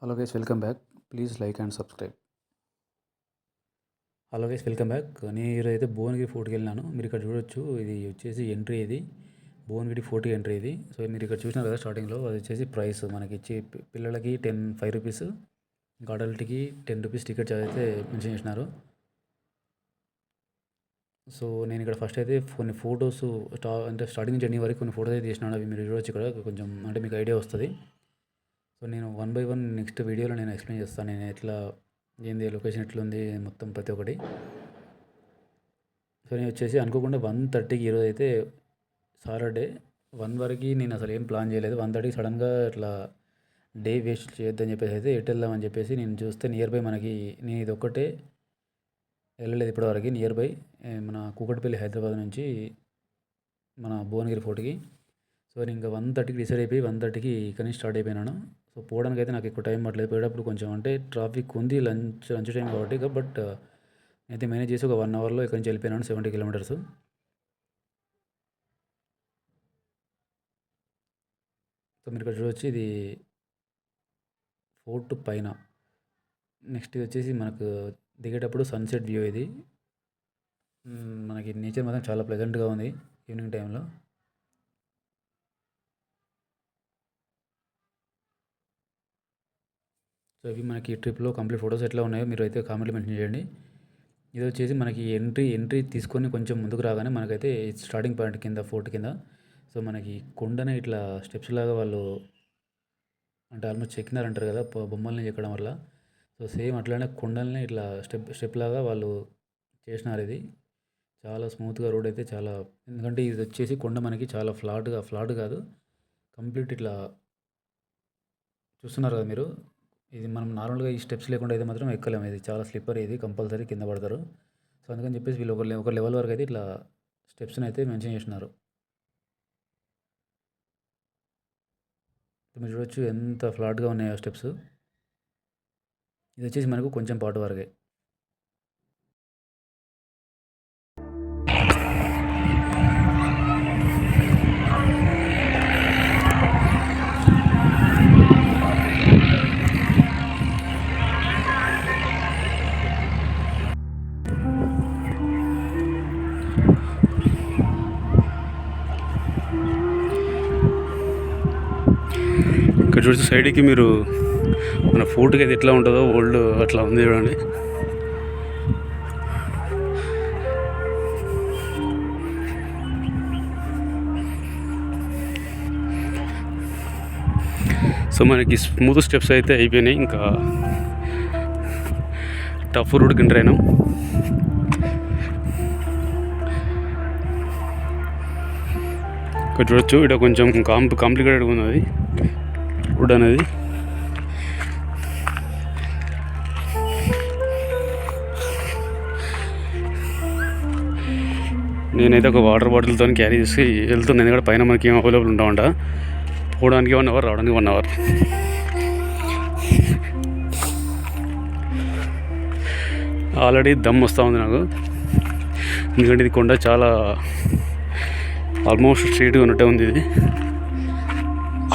Hello guys, welcome back. Please like and subscribe. Hello guys, welcome back. నేను ఈరోజైతే భువనగిరి ఫోర్ట్కి వెళ్ళినాను. మీరు ఇక్కడ చూడొచ్చు, ఇది వచ్చేసి ఎంట్రీ. ఇది భువనగిరి ఫోర్ట్కి ఎంట్రీ ఇది. సో మీరు ఇక్కడ చూసినారు కదా స్టార్టింగ్లో, అది వచ్చేసి ప్రైస్ మనకి ఇచ్చి పిల్లలకి 5 రూపీస్, ఇంకా అడల్ట్కి 10 రూపీస్ టికెట్ అయితే మెన్షన్ చేసినారు. సో నేను ఇక్కడ ఫస్ట్ అయితే కొన్ని ఫొటోస్ అంటే స్టార్టింగ్ నుంచి ఎండింగ్ వరకు కొన్ని ఫొటోస్ అయితే తీసినాను. అవి మీరు చూడొచ్చు ఇక్కడ, కొంచెం అంటే మీకు ఐడియా వస్తుంది. సో నేను 1 బై 1 నెక్స్ట్ వీడియోలో నేను ఎక్స్ప్లెయిన్ చేస్తాను. నేను ఎట్లా ఏంది లొకేషన్ ఎట్లుంది మొత్తం ప్రతి ఒక్కటి. సో నేను వచ్చేసి అనుకోకుండా 1:30కి ఈరోజు అయితే సాటర్డే 1 వరకు నేను అసలు ఏం ప్లాన్ చేయలేదు. 1:30కి సడన్గా ఇట్లా డే వేస్ట్ చేయొద్దని చెప్పేసి అయితే ఎటు వెళ్దామని చెప్పేసి నేను చూస్తే నియర్ బై మనకి, నేను ఇది ఒక్కటే వెళ్ళలేదు ఇప్పటివరకు. నియర్ బై మన కూకట్పల్లి హైదరాబాద్ నుంచి మన భువనగిరి ఫోర్ట్కి. సో నేను ఇంకా 1:30కి డిసైడ్ అయిపోయి 1:30కి ఇక్కడి నుంచి స్టార్ట్ అయిపోయినాను. సో పోవడానికి అయితే నాకు ఎక్కువ టైం పట్టలేదు. పోయేటప్పుడు కొంచెం అంటే ట్రాఫిక్ ఉంది, లంచ్ టైం కాబట్టి. బట్ అయితే మేనేజ్ చేసి ఒక 1 అవర్లో ఇక్కడి నుంచి వెళ్ళిపోయినాను 70 కిలోమీటర్స్. సో మీరు ఇక్కడ చూడవచ్చు, ఇది ఫోర్ట్ పైన. నెక్స్ట్ ఇది వచ్చేసి మనకు దిగేటప్పుడు సన్సెట్ వ్యూ. ఇది మనకి నేచర్ మాత్రం చాలా ప్లెజెంట్గా ఉంది ఈవినింగ్ టైంలో. సో ఇవి మనకి ట్రిప్లో కంప్లీట్ ఫొటోస్ ఎట్లా ఉన్నాయో మీరు అయితే కామెంట్లో మెన్షన్ చేయండి. ఇది వచ్చేసి మనకి ఎంట్రీ తీసుకొని కొంచెం ముందుకు రాగానే మనకైతే స్టార్టింగ్ పాయింట్ కింద, ఫోర్ట్ కింద. సో మనకి కొండనే ఇట్లా స్టెప్స్ లాగా వాళ్ళు అంటే ఆల్మోస్ట్ చెక్కినారంటారు కదా బొమ్మల్ని చెక్కడం వల్ల. సో సేమ్ అట్లానే కొండల్ని ఇట్లా స్టెప్ లాగా వాళ్ళు చేసినారు. ఇది చాలా స్మూత్గా రోడ్ అయితే చాలా, ఎందుకంటే ఇది వచ్చేసి కొండ మనకి చాలా ఫ్లాట్ కాదు, కంప్లీట్ ఇట్లా చూస్తున్నారు కదా మీరు. ఇది మనం నార్మల్గా ఈ స్టెప్స్ లేకుండా అయితే మాత్రం ఎక్కలేము. ఇది చాలా స్లిప్పర్, ఇది కంపల్సరీ కింద పడతారు. సో అందుకని చెప్పేసి వీళ్ళు ఒక లెవెల్ వరకు అయితే ఇట్లా స్టెప్స్ని అయితే మెన్షన్ చేసినారు. మీరు చూడొచ్చు ఎంత ఫ్లాట్గా ఉన్నాయో స్టెప్స్. ఇది వచ్చేసి మనకు కొంచెం పాటు వరకే. ఇక్కడ చూసి సైడ్కి మీరు మన ఫోర్ట్కి అయితే ఎట్లా ఉంటుందో ఓల్డ్ అట్లా ఉంది చూడండి. సో మనకి స్మూత్ స్టెప్స్ అయితే అయిపోయినాయి, ఇంకా టఫ్ రోడ్కి ఎంటర్ అయినాం. ఇక్కడ చూడొచ్చు, ఇక్కడ కొంచెం కాంప్లికేటెడ్గా ఉన్నది రోడ్ అనేది. నేనైతే ఒక వాటర్ బాటిల్తో క్యారీ చేసి వెళ్తున్నాను, ఎందుకంటే పైన మనకి ఏం అవైలబుల్ ఉంటామంట. పోవడానికి 1 అవర్, రావడానికి 1 అవర్. ఆల్రెడీ దమ్ వస్తూ ఉంది నాకు, ఎందుకంటే ఇది కొండ చాలా ఆల్మోస్ట్ స్ట్రీట్గా ఉన్నట్టే ఉంది ఇది.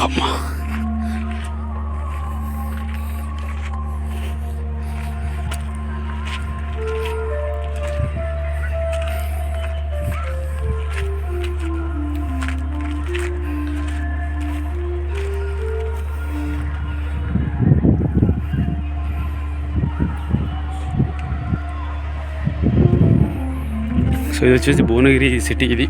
అమ్మా, సో ఇది వచ్చేసి భువనగిరి సిటీ. ఇది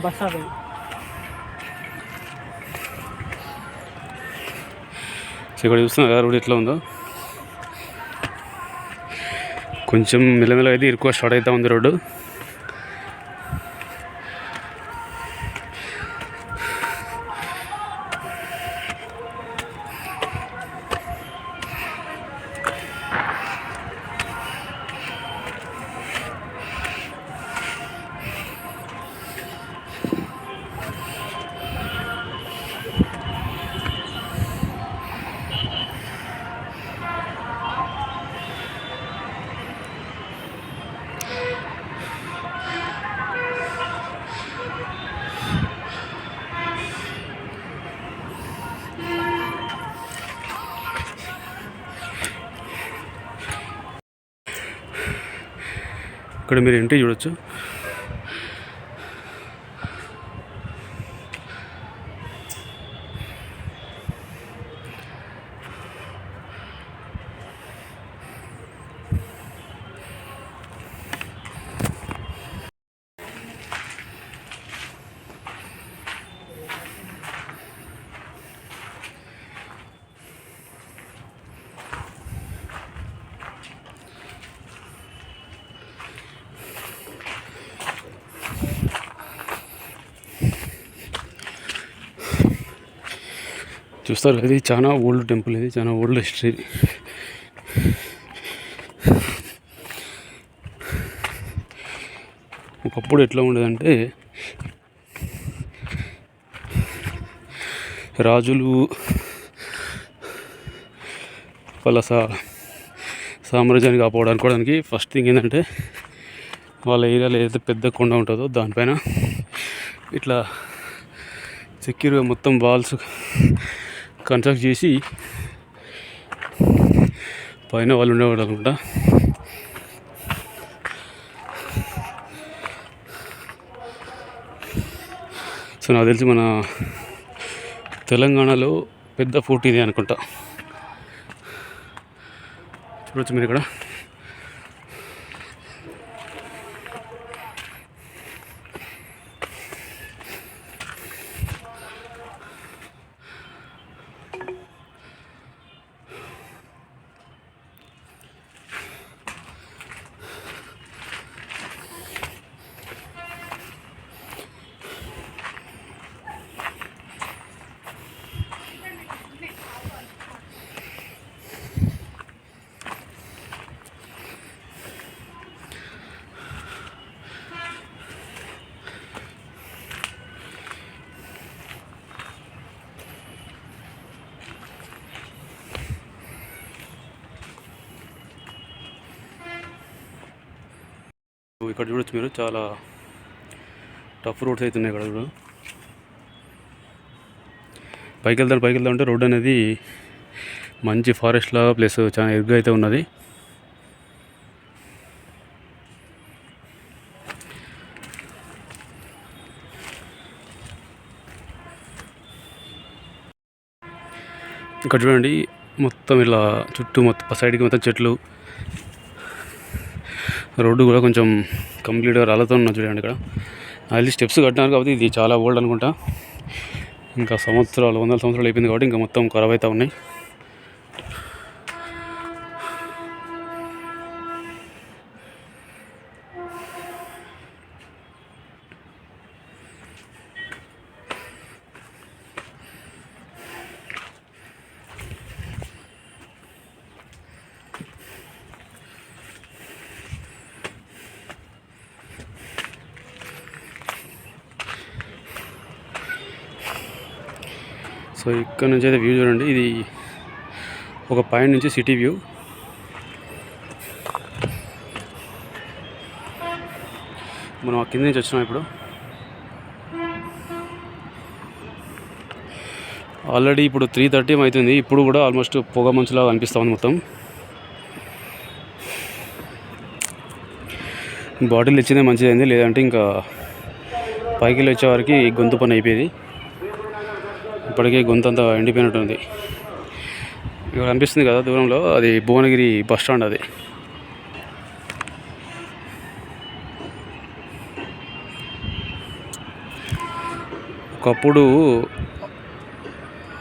బస్ స్టాప్. సో ఇక్కడ చూస్తున్నా కదా రోడ్ ఎట్లా ఉందో, కొంచెం మెల్లమెల్ల అయితే ఎక్కువ స్టార్ట్ అవుతూ ఉంది రోడ్డు. ఇక్కడ మీరు ఎంట్రీ చూడొచ్చు. చూస్తారు ఇది చాలా ఓల్డ్ టెంపుల్, ఇది చాలా ఓల్డ్ హిస్టరీ. ఒకప్పుడు ఎట్లా ఉండేదంటే రాజులు వాళ్ళ సామ్రాజ్యాన్ని కాపాడుకోవడానికి ఫస్ట్ థింగ్ ఏంటంటే వాళ్ళ ఏరియాలో ఏదైతే పెద్ద కొండ ఉంటుందో దానిపైన ఇట్లా సెక్యూర్గా మొత్తం వాల్స్ కన్స్ట్రక్ట్ చేసి పైన వాళ్ళు ఉండేవాళ్ళు అనుకుంటా. సో నాకు తెలిసి మన తెలంగాణలో పెద్ద ఫోర్ట్ ఇది అనుకుంటా. చూడొచ్చు మీరు ఇక్కడ. ఇక్కడ చూడొచ్చు మీరు, చాలా టఫ్ రోడ్స్ అవుతున్నాయి ఇక్కడ కూడా. పైకి వెళ్తా ఉంటే రోడ్ అనేది మంచి ఫారెస్ట్ లాగా ప్లస్ చాలా ఎరుగ్గా అయితే ఉన్నది. ఇక్కడ చూడండి మొత్తం ఇలా చుట్టూ మొత్తం సైడ్కి మొత్తం చెట్లు, రోడ్డు కూడా కొంచెం కంప్లీట్గా రాళ్ళతో ఉన్నది చూడండి. ఇక్కడ అది స్టెప్స్ కట్టినారు కాబట్టి ఇది చాలా ఓల్డ్ అనుకుంటా, ఇంకా సంవత్సరాలు 100 సంవత్సరాలు అయిపోయింది కాబట్టి ఇంకా మొత్తం ఖరాబ్ అవుతూ ఉన్నాయి. సో ఇక్కడ నుంచి అయితే వ్యూ చూడండి, ఇది ఒక పాయింట్ నుంచి సిటీ వ్యూ. మనం ఆ కింద నుంచి వచ్చినాం. ఇప్పుడు ఆల్రెడీ ఇప్పుడు 3:30 అవుతుంది. ఇప్పుడు కూడా ఆల్మోస్ట్ పొగ మంచులాగా అనిపిస్తూ ఉంది మొత్తం. బాటిల్ ఇచ్చిందే మంచిదైంది, లేదంటే ఇంకా పైకి వెళ్ళి వచ్చేవారికి గొంతు పని అయిపోయేది. ఇప్పటికే గొంతు అంతా ఎండిపోయినట్టుంది. ఇక్కడ అనిపిస్తుంది కదా దూరంలో, అది భువనగిరి బస్ స్టాండ్. అది ఒకప్పుడు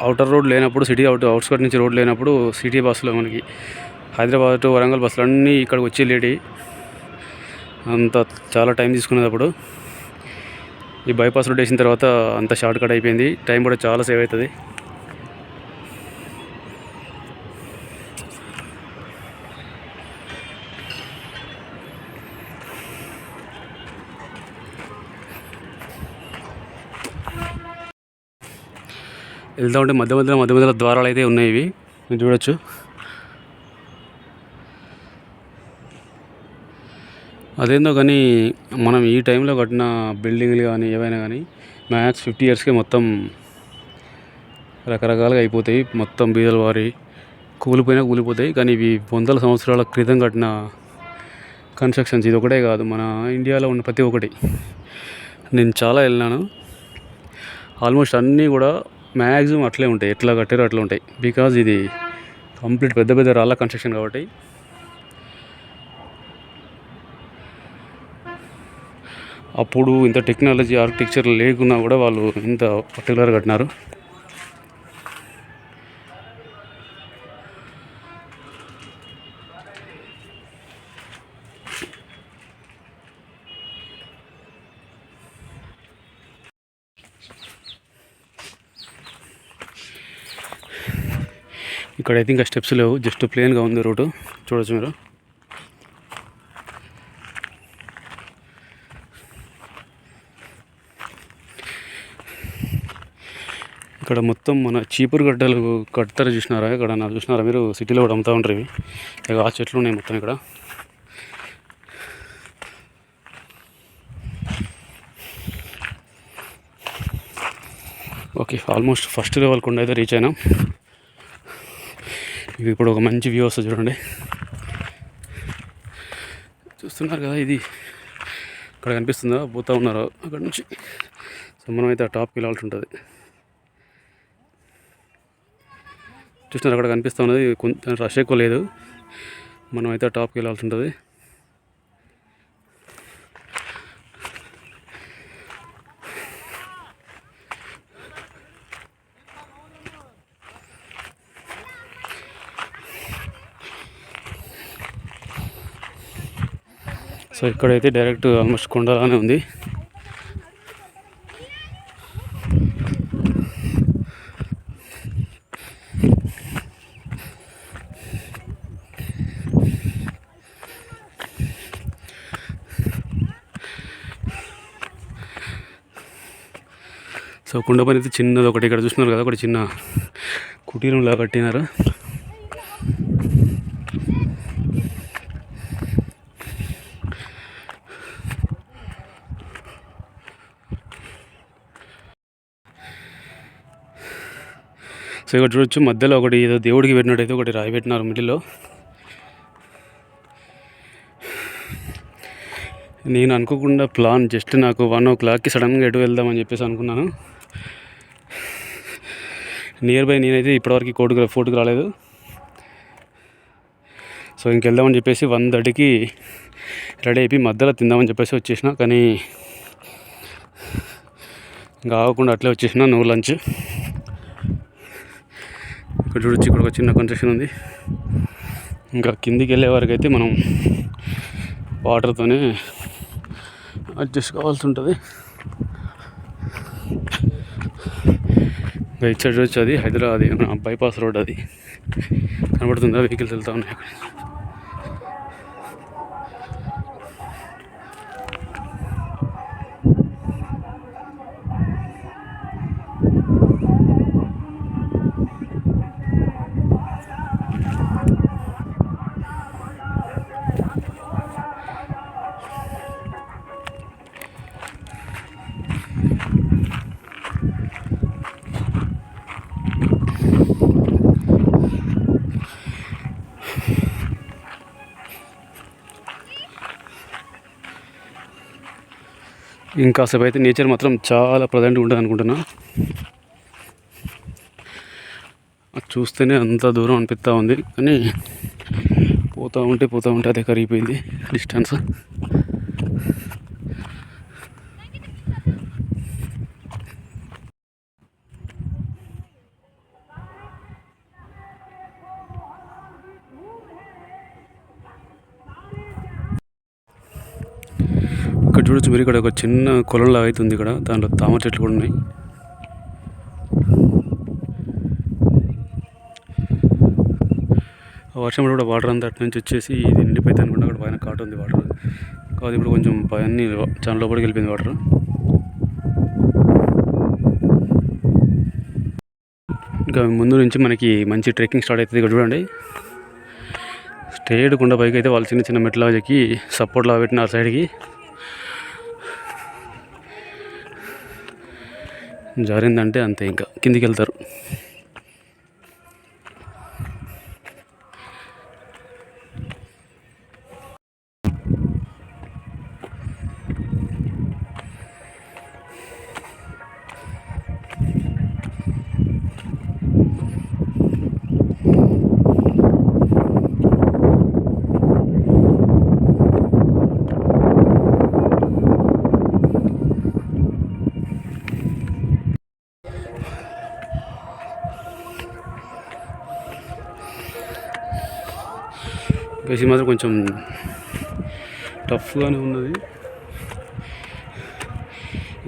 అవుటర్ రోడ్ లేనప్పుడు, సిటీ అవుట్స్కట్ నుంచి రోడ్ లేనప్పుడు సిటీ బస్సులో మనకి హైదరాబాద్ టు వరంగల్ బస్సులు అన్నీ ఇక్కడికి వచ్చి లేటి అంత చాలా టైం తీసుకునేది. అప్పుడు ఈ బైపాస్ రోడ్ వేసిన తర్వాత అంత షార్ట్ కట్ అయిపోయింది, టైం కూడా చాలా సేవ్ అవుతుంది. వెళ్తూ ఉంటే మధ్య మధ్యలో ద్వారాలు అయితే ఉన్నాయి, ఇవి మీరు చూడొచ్చు. అదేందో కానీ మనం ఈ టైంలో కట్టిన బిల్డింగ్లు కానీ ఏవైనా కానీ మ్యాక్స్ 50 ఇయర్స్కే మొత్తం రకరకాలుగా అయిపోతాయి, మొత్తం బీదల వారి కూలిపోతాయి. కానీ ఇవి వందల సంవత్సరాల క్రితం కట్టిన కన్స్ట్రక్షన్స్. ఇది ఒకటే కాదు, మన ఇండియాలో ఉన్న ప్రతి ఒక్కటి నేను చాలా వెళ్ళినాను. ఆల్మోస్ట్ అన్నీ కూడా మ్యాక్సిమం అట్లే ఉంటాయి, ఎట్లా కట్టారో అట్లా ఉంటాయి. బికాజ్ ఇది కంప్లీట్ పెద్ద రాళ్ళ కన్స్ట్రక్షన్ కాబట్టి. అప్పుడు ఇంత టెక్నాలజీ ఆర్కిటెక్చర్ లేకున్నా కూడా వాళ్ళు ఇంత పర్టికులర్ కట్టినారు. ఇక్కడైతే ఇంకా స్టెప్స్ లేవు, జస్ట్ ప్లేన్గా ఉంది రోడ్డు, చూడొచ్చు మీరు. ఇక్కడ మొత్తం మన చీపురు గడ్డలు కడతారు, చూసినారా? ఇక్కడ చూసినారా మీరు? సిటీలో కూడా అమ్ముతూ ఉంటారు ఇవి. ఇక ఆ చెట్లు ఉన్నాయి మొత్తం ఇక్కడ. ఓకే, ఆల్మోస్ట్ ఫస్ట్ లెవెల్ కొండ అయితే రీచ్ అయినా. ఇవి ఇప్పుడు ఒక మంచి వ్యూ వస్తుంది చూడండి, చూస్తున్నారు కదా. ఇది ఇక్కడ కనిపిస్తుందా? పోతూ ఉన్నారు అక్కడ నుంచి. సో మనం అయితే ఆ టాప్కి వెళ్ళాల్సి ఉంటుంది. చూస్తున్నారు అక్కడ కనిపిస్తూ ఉన్నది, కొంచెం రష్ ఎక్కువ లేదు. మనం అయితే ఆ టాప్కి వెళ్ళాల్సి ఉంటుంది. సో ఇక్కడైతే డైరెక్ట్ ఆల్మోస్ట్ కొండలానే ఉంది. సో కొండ పని అయితే చిన్నది ఒకటి ఇక్కడ చూస్తున్నారు కదా, ఒకటి చిన్న కుటీరంలా కట్టినారు. సో ఇక్కడ చూడొచ్చు, మధ్యలో ఒకటి ఏదో దేవుడికి పెట్టినట్టయితే ఒకటి రాయి పెట్టినారు మిడిల్లో. నేను అనుకోకుండా ప్లాన్ జస్ట్ నాకు 1 o'clockకి సడన్గా ఎటు వెళ్దామని చెప్పేసి అనుకున్నాను. నియర్ బై నేనైతే ఇప్పటివరకు ఫోర్ట్కి రాలేదు. సో ఇంకెళ్దామని చెప్పేసి 1:30కి రెడీ అయిపోయి మధ్యలో తిందామని చెప్పేసి వచ్చేసిన. కానీ ఇంకా ఆగకుండా అట్లే వచ్చేసిన, నో లంచ్. ఇక్కడ చూడొచ్చు, ఇక్కడ ఒక చిన్న కన్స్ట్రక్షన్ ఉంది. ఇంకా కిందికి వెళ్ళే వరకు అయితే మనం వాటర్తోనే అడ్జస్ట్ కావాల్సి ఉంటుంది. ఇంకా ఇటు సైడ్ చూడొచ్చు, అది హైదరాబాద్ బైపాస్ రోడ్, అది కనబడుతుందా? వెహికల్స్ వెళ్తూ ఉన్నాయి అక్కడ. ఇంకాసేపు అయితే నేచర్ మాత్రం చాలా ప్రజెంట్గా ఉంటుంది అనుకుంటున్నా. చూస్తేనే అంత దూరం అనిపిస్తూ ఉంది, కానీ పోతూ ఉంటే అదే కరిగిపోయింది డిస్టెన్స్. ఇక్కడ చూడొచ్చు మీరు, ఇక్కడ ఒక చిన్న కొలంలా అవుతుంది. ఇక్కడ దాంట్లో తామర చెట్లు కూడా ఉన్నాయి. వర్షం కూడా వాటర్ అంతా అటు నుంచి వచ్చేసి ఇది నిండిపోయింది అనుకుంటే అక్కడ పైన కాటు ఉంది వాటర్. కాబట్టి ఇప్పుడు కొంచెం పైన చాలా లోపలికి వెళ్ళిపోయింది వాటర్. ఇంకా ముందు నుంచి మనకి మంచి ట్రెక్కింగ్ స్టార్ట్ అవుతుంది. ఇక్కడ చూడండి, స్ట్రేట్ కొండ పైకి అయితే వాళ్ళు చిన్న చిన్న మెట్లా చెక్కి సపోర్ట్లా పెట్టిన ఆ సైడ్కి జారిందంటే అంతే, ఇంకా కిందికి వెళ్తారు. గసి మాత్రం కొంచెం టఫ్గానే ఉన్నది.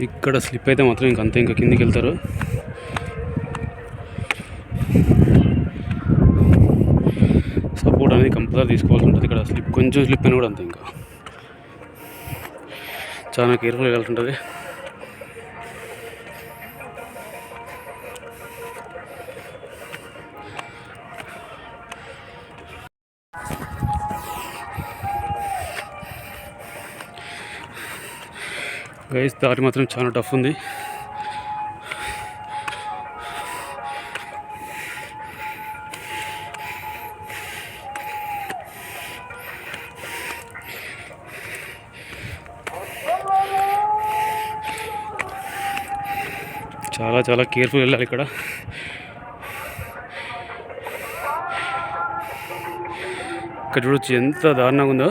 ఇక్కడ స్లిప్ అయితే మాత్రం ఇంకంతే, ఇంకా కిందికి వెళ్తారు. సపోర్ట్ అనేది కంపల్సరీ తీసుకోవాల్సి ఉంటుంది. ఇక్కడ కొంచెం స్లిప్ అయినా కూడా అంతే, ఇంకా చాలా కేర్ఫుల్గా వెళ్ళాల్సి ఉంటుంది. గైస్ దారి మాత్రం చాలా టఫ్ ఉంది. చాలా చాలా కేర్ఫుల్ వెళ్ళాలి ఇక్కడ. ఇక్కడ చూడొచ్చు ఎంత దారుణంగా ఉందో.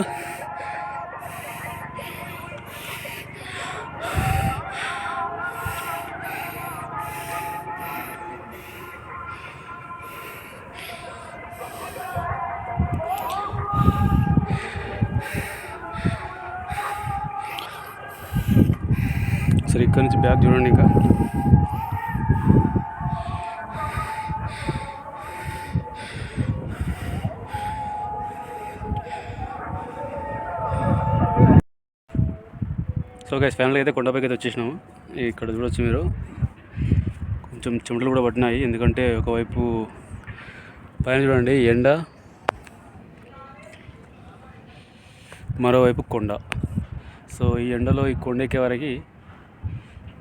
సరే ఇక్కడ నుంచి బ్యాగ్ చూడండి. ఇంకా సో గైస్ ఫ్యామిలీ అయితే కొండపైకి అయితే వచ్చేసినాము. ఇక్కడ చూడొచ్చు మీరు, కొంచెం చెమటలు కూడా పట్టినాయి. ఎందుకంటే ఒకవైపు పైన చూడండి ఎండ, మరోవైపు కొండ. సో ఈ ఎండలో ఈ కొండ ఎక్కే వరకు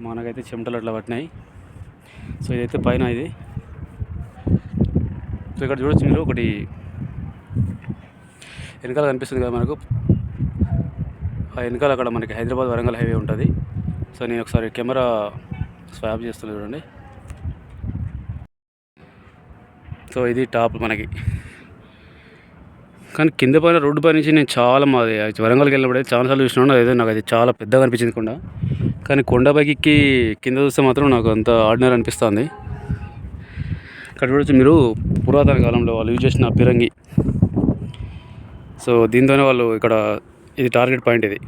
మనకైతే చెమటలు అట్లా పట్టినాయి. సో ఇదైతే పైన ఇది. సో ఇక్కడ చూడొచ్చు మీరు, ఒకటి వెనకాల కనిపిస్తుంది కదా మనకు, ఆ వెనకాల అక్కడ మనకి హైదరాబాద్ వరంగల్ హైవే ఉంటుంది. సో నేను ఒకసారి కెమెరా స్వాప్ చేస్తున్నాను చూడండి. సో ఇది టాప్ మనకి. కానీ కింద పైన రోడ్డు పై నుంచి నేను చాలా మాది వరంగల్కి వెళ్ళినప్పుడు అయితే చాలాసార్లు చూసినాను. అదైతే నాకు అది చాలా పెద్దగా అనిపించింది కొండ. కానీ కొండపైకి కింద చూస్తే మాత్రం నాకు అంత ఆర్డినరీ అనిపిస్తుంది. ఇక్కడ చూడొచ్చు మీరు, పురాతన కాలంలో వాళ్ళు యూజ్ చేసిన పిరంగి. సో దీంతోనే వాళ్ళు ఇక్కడ, ఇది టార్గెట్ పాయింట్, ఇది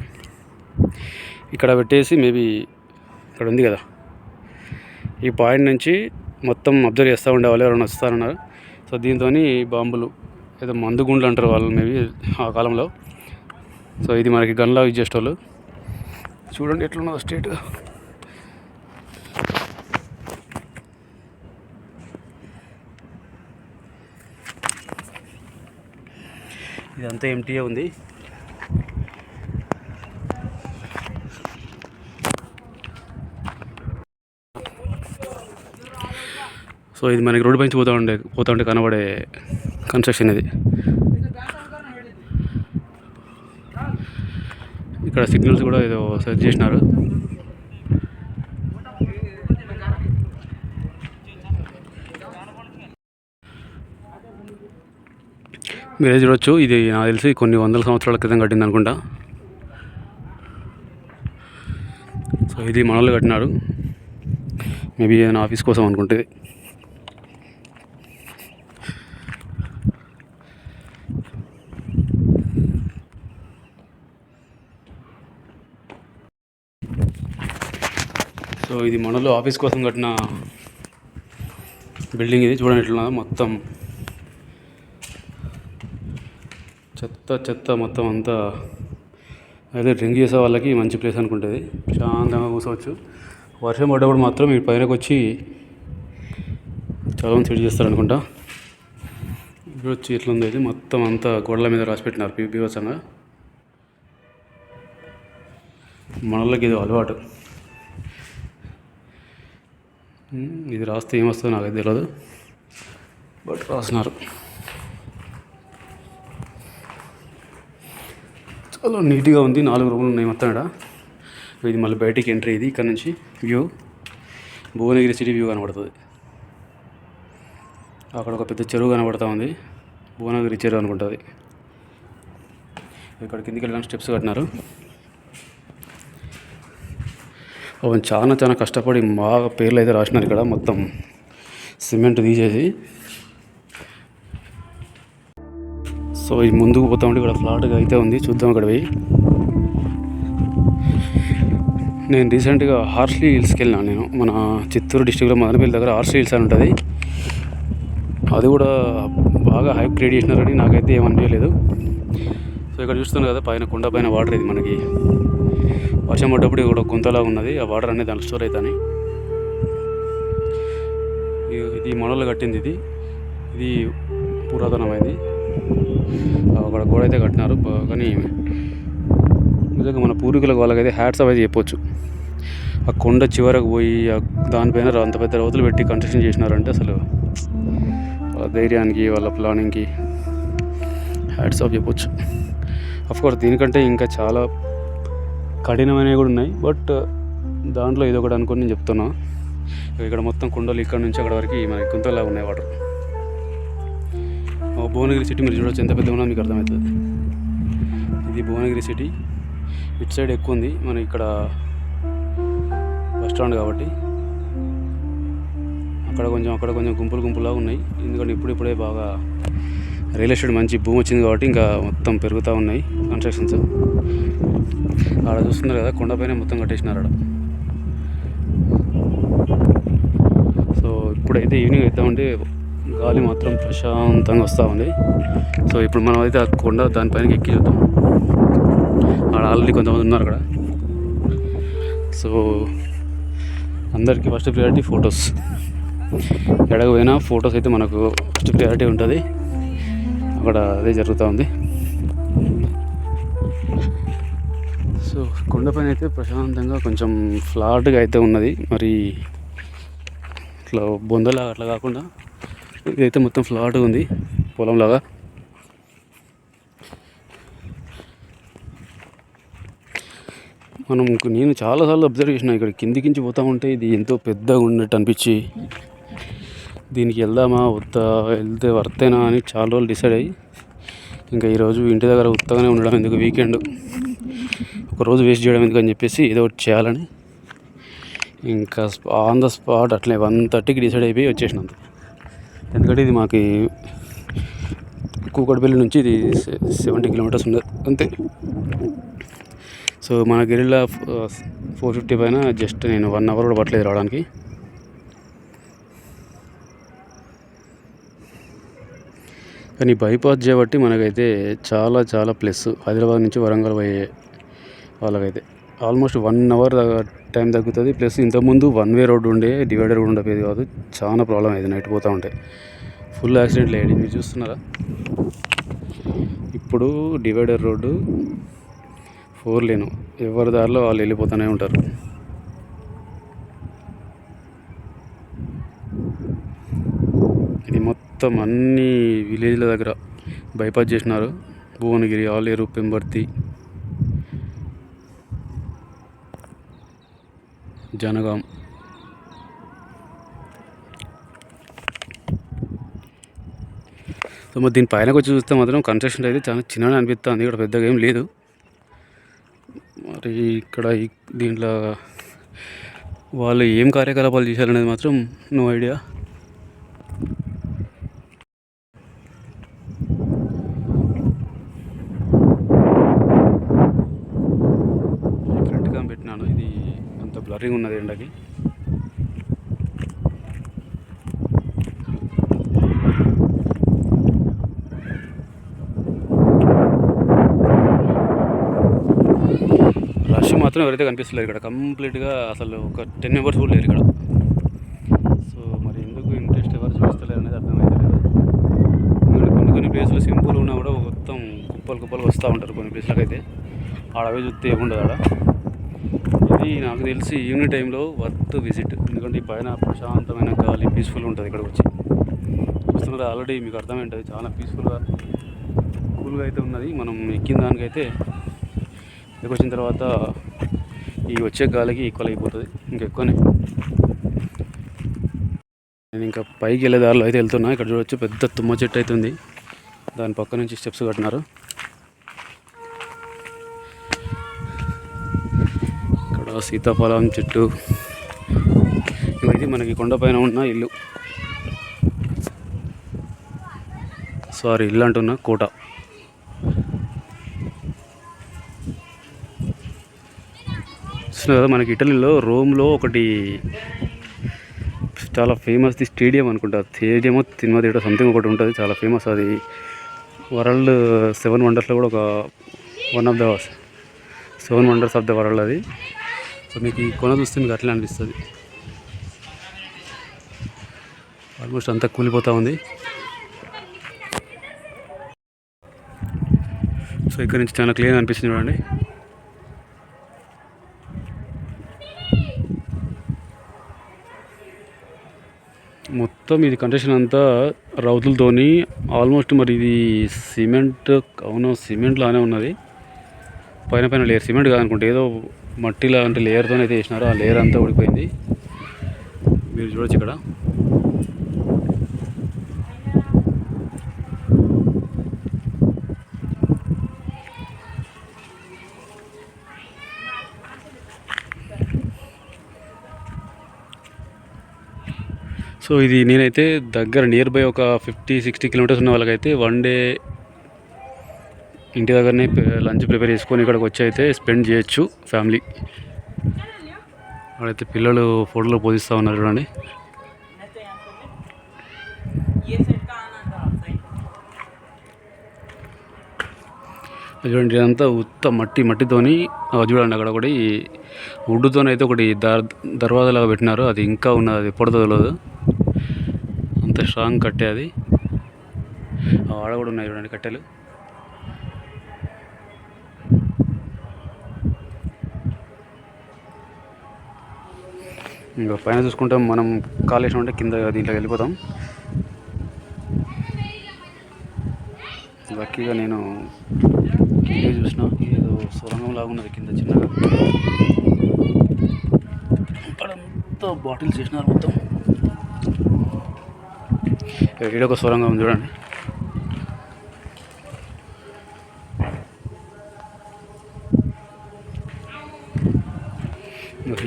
ఇక్కడ పెట్టేసి మేబీ ఇక్కడ ఉంది కదా, ఈ పాయింట్ నుంచి మొత్తం అబ్జర్వ్ చేస్తూ ఉండేవాళ్ళు ఎవరైనా వస్తారన్నారు. సో దీంతో బాంబులు, ఏదో మందుగుండ్లు అంటారు వాళ్ళు మేబీ ఆ కాలంలో. సో ఇది మనకి గన్లా యూజ్ చేసేవాళ్ళు. చూడండి ఎట్లున్నదో స్టేట్. ఇదంతా ఎంటీగా ఉంది. సో ఇది మనకి రోడ్డు పైన పోతూ ఉంటే కనబడే కన్స్ట్రక్షన్ ఇది. ఇక్కడ సిగ్నల్స్ కూడా ఏదో సెట్ చేసినారు. మీరే చూడొచ్చు, ఇది నాకు తెలిసి కొన్ని వందల సంవత్సరాల క్రితం కట్టింది అనుకుంటా. సో ఇది మనోళ్ళు కట్టినారు, మేబీ ఏదైనా ఆఫీస్ కోసం అనుకుంటే. సో ఇది మనలో ఆఫీస్ కోసం కట్టిన బిల్డింగ్. ఇది చూడండి ఎట్లా మొత్తం చెత్త చెత్త మొత్తం అంతా. అయితే డ్రింక్ చేసే వాళ్ళకి మంచి ప్లేస్ అనుకుంటుంది, శాంతంగా కూర్చోవచ్చు. వర్షం పడ్డప్పుడు మాత్రం ఈ పైనకి వచ్చి చాలా మంది సెట్ చేస్తారు అనుకుంటా. ఇప్పుడు వచ్చి ఇట్లా ఉంది. అయితే మొత్తం అంతా గోడల మీద రాసి పెట్టినారు బీభత్సంగా. మనలోకి ఇది అలవాటు. ఇది రాస్తే ఏమొస్తుందో నాకు తెలియదు, బట్ రాసినారు. చాలా నీట్గా ఉంది. 4 రూములు ఉన్నాయి మొత్తం ఇక్కడ. ఇది మళ్ళీ బయటికి ఎంట్రీ. ఇది ఇక్కడ నుంచి వ్యూ భువనగిరి సిటీ వ్యూ కనబడుతుంది. అక్కడ ఒక పెద్ద చెరువు కనబడుతూ ఉంది, భువనగిరి చెరువు అనుకుంటుంది. ఇక్కడ కిందికి వెళ్ళడానికి స్టెప్స్ కట్టినారు. అవును, చాలా చాలా కష్టపడి బాగా పేర్లు అయితే రాసినారు ఇక్కడ. మొత్తం సిమెంట్ తీసేసి. సో ఇది ముందుకు పోతా ఉంటే ఇక్కడ ఫ్లాట్గా అయితే ఉంది, చూద్దాం అక్కడ పోయి. నేను రీసెంట్గా హార్స్లీ హిల్స్కి వెళ్ళినా. నేను మన చిత్తూరు డిస్టిక్లో మదనపల్లి దగ్గర హార్స్లీ హిల్స్ అని ఉంటుంది. అది కూడా బాగా హైప్ క్రియేట్ చేసినారని నాకైతే ఏమనిపించలేదు. సో ఇక్కడ చూస్తున్నాను కదా, పైన కొండ పైన వాటర్. ఇది మనకి వర్షం పడ్డప్పుడు ఇక్కడ గుంతలాగా ఉన్నది, ఆ వాటర్ అనేది దాంట్లో స్టోర్ అవుతాయి. ఇది మనలో కట్టింది. ఇది పురాతనమైంది. అక్కడ గోడ అయితే కట్టినారు. కానీ నిజంగా మన పూర్వీకులకు వాళ్ళకైతే హ్యాట్స్ అవి అయితే చెప్పొచ్చు. ఆ కొండ చివరకు పోయి దానిపైన అంత పెద్ద రౌతులు పెట్టి కన్స్ట్రక్షన్ చేసినారంటే అసలు వాళ్ళ ధైర్యానికి, వాళ్ళ ప్లానింగ్కి హ్యాట్స్ ఆఫ్ చెప్పొచ్చు. అఫ్కోర్స్ దీనికంటే ఇంకా చాలా కఠినమైనవి కూడా ఉన్నాయి, బట్ దాంట్లో ఇది ఒకటి అనుకొని నేను చెప్తున్నా. ఇక్కడ మొత్తం కొండలు ఇక్కడ నుంచి అక్కడ వరకు మనకి గుంతలా ఉన్నాయి వాటర్. భువనగిరి సిటీ మీరు చూడవచ్చు, ఎంత పెద్దగా ఉన్నదో మీకు అర్థమవుతుంది. ఇది భువనగిరి సిటీ. ఇటు సైడ్ ఎక్కువ ఉంది, మన ఇక్కడ బస్ స్టాండ్ కాబట్టి. అక్కడ కొంచెం గుంపులుగా ఉన్నాయి. ఎందుకంటే ఇప్పుడే బాగా రియల్ ఎస్టేట్ మంచి భూమి వచ్చింది కాబట్టి ఇంకా మొత్తం పెరుగుతూ ఉన్నాయి కన్స్ట్రక్షన్స్. ఆడ చూస్తున్నారు కదా, కొండపైన మొత్తం కట్టేసినారు ఆడ. సో ఇప్పుడైతే ఈవినింగ్ అవుతామంటే గాలి మాత్రం ప్రశాంతంగా వస్తూ ఉంది. సో ఇప్పుడు మనం అయితే ఆ కొండ దానిపైన ఎక్కి చూద్దాం. ఆడ ఆల్రెడీ కొంతమంది ఉన్నారు అక్కడ. సో అందరికీ ఫస్ట్ ప్రియారిటీ ఫొటోస్. ఎక్కడికి పోయినా ఫొటోస్ అయితే మనకు ఫస్ట్ ప్రియారిటీ ఉంటుంది. అక్కడ అదే జరుగుతూ ఉంది. సో కొండపైన అయితే ప్రశాంతంగా కొంచెం ఫ్లాట్గా అయితే ఉన్నది. మరి ఇట్లా బొందలాగా అట్లా కాకుండా ఇదైతే మొత్తం ఫ్లాట్గా ఉంది, పొలంలాగా. నేను చాలాసార్లు అబ్జర్వ్ చేసిన, ఇక్కడ కిందికించి పోతూ ఉంటే ఇది ఎంతో పెద్దగా ఉన్నట్టు అనిపించి దీనికి వెళ్దామా వద్దా, వెళ్తే వర్తేనా అని చాలా రోజులు డిసైడ్ అయ్యి ఇంకా ఈరోజు ఇంటి దగ్గర ఉత్తగానే ఉండడం ఎందుకు, వీకెండ్ ఒకరోజు వేస్ట్ చేయడం ఎందుకు అని చెప్పేసి ఏదో ఒకటి చేయాలని ఇంకా ఆన్ ద స్పాట్ అట్లే 1:30కి డిసైడ్ అయిపోయి వచ్చేసినంత. ఎందుకంటే ఇది మాకు కూకట్పల్లి నుంచి ఇది 70 కిలోమీటర్స్ ఉండదు అంతే. సో మన గిరిలో 450 పైన జస్ట్ నేను 1 అవర్ కూడా పట్టలేదు రావడానికి. కానీ బైపాస్ చేయబట్టి మనకైతే చాలా చాలా ప్లస్. హైదరాబాద్ నుంచి వరంగల్ పోయే వాళ్ళకైతే ఆల్మోస్ట్ 1 అవర్ టైం తగ్గుతుంది. ప్లస్ ఇంతకుముందు 1 వే రోడ్డు ఉండే, డివైడర్ కూడా ఉండేది కాదు. చాలా ప్రాబ్లం అయింది నైట్ పోతూ ఉంటే. ఫుల్ యాక్సిడెంట్లు అయ్యాయి, మీరు చూస్తున్నారా. ఇప్పుడు డివైడర్ రోడ్డు 4 లేను, ఎవరి దారిలో వాళ్ళు వెళ్ళిపోతూనే ఉంటారు. ఇది మొత్తం అన్ని విలేజ్ల దగ్గర బైపాస్ చేసినారు. భువనగిరి, ఆలేరు, పెంబర్తి, జనగాం. సో మరి దీని పైనకి వచ్చి చూస్తే మాత్రం కన్స్ట్రక్షన్ అయితే చాలా చిన్నగా అనిపిస్తుంది. ఇక్కడ పెద్దగా ఏం లేదు. మరి ఇక్కడ దీంట్లో వాళ్ళు ఏం కార్యకలాపాలు చేశారనేది మాత్రం నో ఐడియా. కరెక్ట్గా పెట్టినాను, ఇది అంత బ్లరింగ్ ఉన్నది ఎండకి. మొత్తం ఎవరైతే కనిపిస్తలేరు ఇక్కడ కంప్లీట్గా అసలు ఒక 10 మెంబర్స్ కూడా లేరు ఇక్కడ. సో మరి ఎందుకు ఇంట్రెస్ట్ ఎవరు చూపిస్తలేరు అనేది అర్థమవుతలేదు. ఎందుకంటే కొన్ని ప్లేస్లు సింపుల్ ఉన్నా కూడా మొత్తం కుప్పలు వస్తూ ఉంటారు కొన్ని ప్లేస్లకు అయితే. ఆడవే చూస్తే ఏముండదు ఆడ. ఇది నాకు తెలిసి ఈవినింగ్ టైంలో వర్త్ విజిట్. ఎందుకంటే ఈ పైన ప్రశాంతమైన గాలి పీస్ఫుల్ ఉంటుంది ఇక్కడికి వచ్చి. చూస్తున్నారు ఆల్రెడీ మీకు అర్థమైంటుంది, చాలా పీస్ఫుల్గా కూల్గా అయితే ఉన్నది. మనం ఎక్కిన దానికైతే ఇక్కడికి వచ్చిన తర్వాత ఈ వచ్చే గాలికి ఈక్వల్ అయిపోతుంది, ఇంకెక్కువనే. నేను ఇంకా పైకి వెళ్ళే దారిలో అయితే వెళ్తున్నా. ఇక్కడ చూడొచ్చు పెద్ద తుమ్మ చెట్టు అయితే ఉంది, దాని పక్క నుంచి స్టెప్స్ కట్టినారు. ఇక్కడ సీతాఫలం చెట్టు, ఇది మనకి కొండపైన ఉన్న ఇల్లు. సారీ ఇల్లు అంటున్నా, కోట. చూస్తున్నారు కదా, మనకి ఇటలీలో రోమ్లో ఒకటి చాలా ఫేమస్ స్టేడియం అనుకుంటా, స్టేడియమో సినిమా థియేటర్ సంథింగ్ ఒకటి ఉంటుంది, చాలా ఫేమస్. అది వరల్డ్ 7 వండర్స్లో కూడా ఒక one of the 7 wonders of the world అది. సో మీకు ఈ కొన చూస్తే మీకు అట్లా అనిపిస్తుంది. ఆల్మోస్ట్ అంతా కూలిపోతూ ఉంది. సో ఇక్కడ నుంచి చాలా క్లియర్ అనిపిస్తుంది చూడండి. మొత్తం ఇది కన్స్ట్రక్షన్ అంతా రౌతులతోని ఆల్మోస్ట్. మరి ఇది సిమెంట్, అవును సిమెంట్ లానే ఉన్నది. పైన లేయర్ సిమెంట్ కాదనుకుంటే ఏదో మట్టి లాంటి లేయర్తో అయితే వేసినారు. ఆ లేయర్ అంతా ఊడిపోయింది, మీరు చూడొచ్చు ఇక్కడ. సో ఇది నేనైతే దగ్గర నియర్ బై ఒక 50-60 కిలోమీటర్స్ ఉన్న వాళ్ళకైతే వన్ డే ఇంటి దగ్గరనే లంచ్ ప్రిపేర్ చేసుకొని ఇక్కడికి వచ్చి అయితే స్పెండ్ చేయొచ్చు ఫ్యామిలీ. అక్కడైతే పిల్లలు ఫోటోలో పోజిస్తూ ఉన్నారు చూడండి. చూడండి ఇదంతా ఉత్త మట్టితోని చూడండి. అక్కడ ఒకటి వుడ్తోని అయితే ఒకటి దర్వాజాలాగా పెట్టినారు, అది ఇంకా ఉన్నది, అది పొడదలేదు, అంత స్ట్రాంగ్ కట్టే అది. ఆడ కూడా ఉన్నాయి చూడండి కట్టెలు. ఇంకా పైన చూసుకుంటాం మనం, కాలేసిన ఉంటే కింద దీంట్లోకి వెళ్ళిపోతాం. లక్కీగా నేను కింద చూసిన ఏదో సొరంగం లాగా ఉన్నది కింద చిన్నగా. ఇక్కడంతా బాటిల్స్ చేసినారు మొత్తం. ఈడొక సొరంగం చూడండి.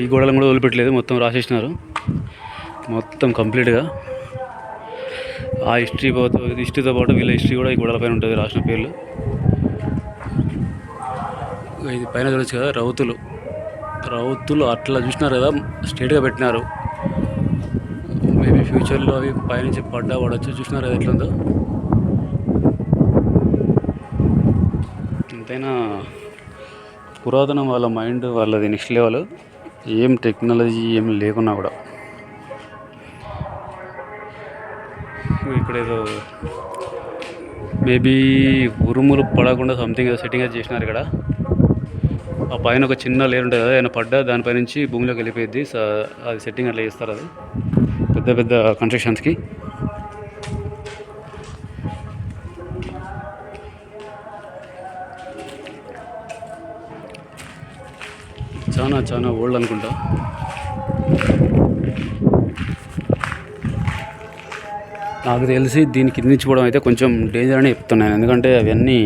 ఈ గోడలను కూడా వదిలిపెట్టలేదు, మొత్తం రాసేసినారు మొత్తం కంప్లీట్గా. ఆ హిస్టరీతో పాటు వీళ్ళ హిస్టరీ కూడా ఈ గోడల పైన ఉంటుంది, రాసిన పేర్లు. ఇది పైన చూడొచ్చు కదా, రౌతులు అట్లా చూసినారు కదా, స్ట్రేట్గా పెట్టినారు. మేబీ ఫ్యూచర్లో అవి పైనుంచి పడవచ్చు. చూసినారు కదా ఎట్లుందో. ఎంతైనా పురాతనం వాళ్ళ మైండ్ వాళ్ళది నెక్స్ట్ లెవెల్. ఏం టెక్నాలజీ ఏం లేకున్నా కూడా ఇక్కడ ఏదో మేబీ ఉరుములు పడకుండా సంథింగ్ ఏదో సెట్టింగ్ అయితే చేసినారు ఇక్కడ. ఆ పైన ఒక చిన్న లేయర్ ఉంటుంది కదా, ఏమైనా పడ్డా దానిపై నుంచి భూమిలోకి వెళ్ళిపోయింది. అది సెట్టింగ్ అట్లా చేస్తారు అది పెద్ద కన్స్ట్రక్షన్స్కి. చాలా ఓల్డ్ అనుకుంటా. నాకు తెలిసి దీని కింద నుంచి పోవడం అయితే కొంచెం డేంజర్ అని చెప్తున్నాను. ఎందుకంటే అవన్నీ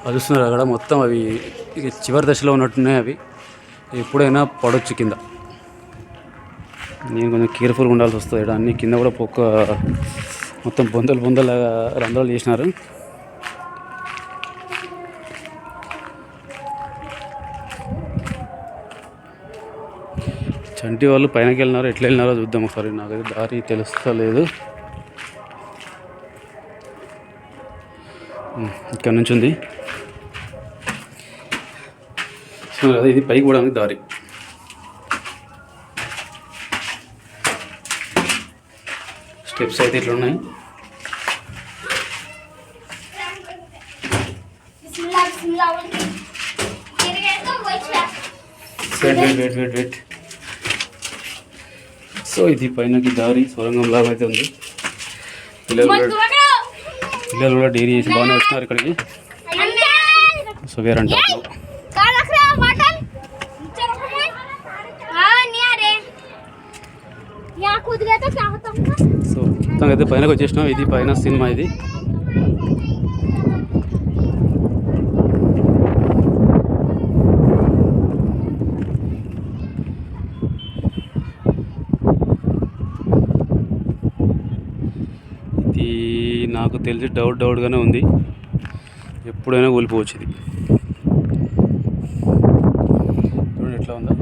అదుస్తున్నారు అక్కడ మొత్తం, అవి చివరి దశలో ఉన్నట్టున్నాయి. అవి ఎప్పుడైనా పడవచ్చు కింద. నేను కొంచెం కేర్ఫుల్గా ఉండాల్సి వస్తుంది. ఇక్కడ అన్ని కింద కూడా మొత్తం బొందల రంధ్రాలు చేసినారు. చంటి వాళ్ళు పైనకి వెళ్ళినారో ఎట్లా వెళ్ళినారో చూద్దాం ఒకసారి. నాకైతే దారి తెలుస్తలేదు. ఇక్కడ నుంచి ఉంది. చూస్తున్నారు కదా, ఇది పైకి పోవడానికి దారి. స్టెప్స్ అయితే ఇట్లా ఉన్నాయి. వెయిట్. సో ఇది పైనకి దారి సొరంగం లాగా అయితే ఉంది. పిల్లలు కూడా డైరీ చేసి బాగానే వచ్చినారు ఇక్కడికి. సో వేరంట సో మొత్తం అయితే పైనకి వచ్చేసినాం. ఇది పైన సినిమా ఇది. ఇది నాకు తెలిసి డౌట్గానే ఉంది, ఎప్పుడైనా కూలిపోవచ్చు ఇది. చూడండి ఎట్లా ఉందా.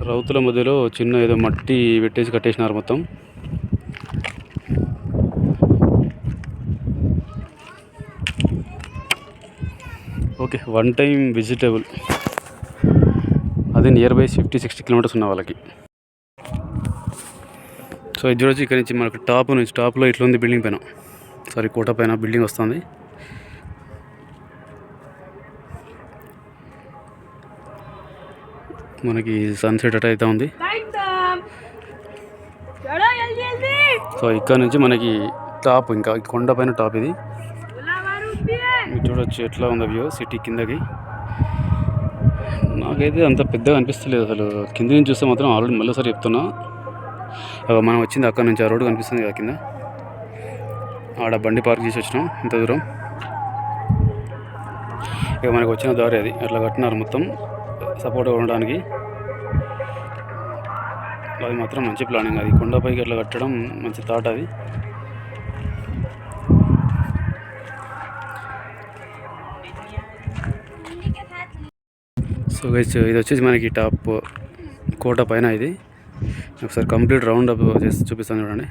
రౌతుల మధ్యలో చిన్న ఏదో మట్టి పెట్టేసి కట్టేసినారు మొత్తం. Okay, one time vegetable. అదే నియర్ బై 50-60 కిలోమీటర్స్ ఉన్న వాళ్ళకి. సో ఇది చూడొచ్చు, ఇక్కడ నుంచి మనకు టాప్లో ఇట్లా ఉంది బిల్డింగ్ పైన, సారీ కోట పైన బిల్డింగ్ వస్తుంది. మనకి సన్సెట్ అట్ అయితే ఉంది. సో ఇక్కడ నుంచి మనకి టాప్, ఇంకా కొండ పైన టాప్ ఇది. చూడొచ్చు ఎట్లా ఉందో వ్యూ సిటీ కిందకి. నాకైతే అంత పెద్దగా అనిపిస్తలేదు అసలు. కింద నుంచి చూస్తే మాత్రం ఆల్రెడీ మళ్ళీసారి చెప్తున్నా, మనం వచ్చింది అక్కడ నుంచి. ఆ రోడ్డు కనిపిస్తుంది కదా కింద, ఆడ బండి పార్క్ చేసి వచ్చినాం ఇంత దూరం. ఇక మనకు వచ్చిన దారి అది అట్లా కట్టినారు మొత్తం సపోర్ట్గా ఉండడానికి. అది మాత్రం మంచి ప్లానింగ్. అది కొండపైకి అట్లా కట్టడం మంచి థాట్ అది. సో గైస్, ఇది వచ్చేసి మనకి టాప్ కోట పైన. ఇది ఒకసారి కంప్లీట్ రౌండ్ అప్ చేసి చూపిస్తాను చూడండి.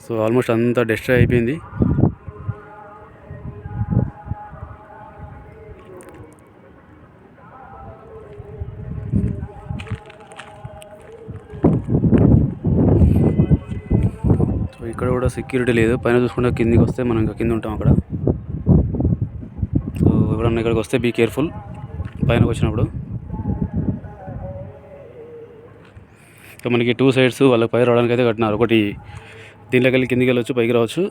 సో ఆల్మోస్ట్ అంతా డెస్ట్రాయ్ అయిపోయింది. సో ఇక్కడ కూడా సెక్యూరిటీ లేదు. పైన చూసుకుంటే కిందికి వస్తే మనం ఇంకా కింద ఉంటాం అక్కడ. సో ఎవరన్నా ఇక్కడికి వస్తే బీ కేర్ఫుల్ పైనకి వచ్చినప్పుడు. సో మనకి 2 సైడ్స్ వాళ్ళకి పై రావడానికి అయితే కట్టినారు. ఒకటి దీంట్లోకి వెళ్ళి కిందికి వెళ్ళొచ్చు, పైకి రావచ్చు.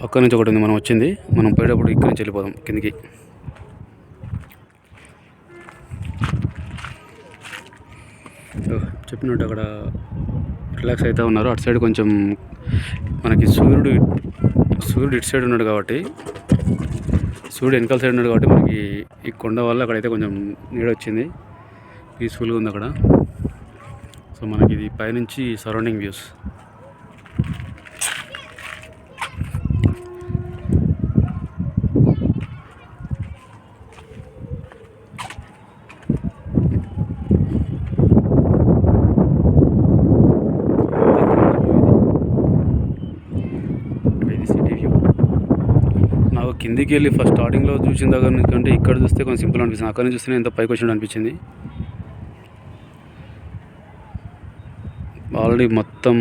అక్కడి నుంచి ఒకటి ఉంది మనం వచ్చింది. మనం పోయేటప్పుడు ఇక్కడి నుంచి వెళ్ళిపోదాం కిందికి. సో చెప్పినట్టు అక్కడ రిలాక్స్ అవుతూ ఉన్నారు. అటు సైడ్ కొంచెం మనకి సూర్యుడు ఇటు సైడ్ ఉన్నాడు కాబట్టి, సూర్యుడు వెనకాల సైడ్ ఉన్నాడు కాబట్టి మనకి ఈ కొండ వల్ల అక్కడైతే కొంచెం నీడ వచ్చింది. పీస్ఫుల్గా ఉంది అక్కడ. సో మనకి ఇది పైనుంచి సరౌండింగ్ వ్యూస్. ఇది సిటీ వ్యూ. నాకు కిందికి వెళ్ళి ఫస్ట్ స్టార్టింగ్లో చూసిన దగ్గర నుంచి కంటే ఇక్కడ చూస్తే కొంచెం సింపుల్ అనిపిస్తుంది. అక్కడ నుంచి చూస్తే ఎంత పైకి వచ్చినట్టు అనిపించింది. ఆల్రెడీ మొత్తం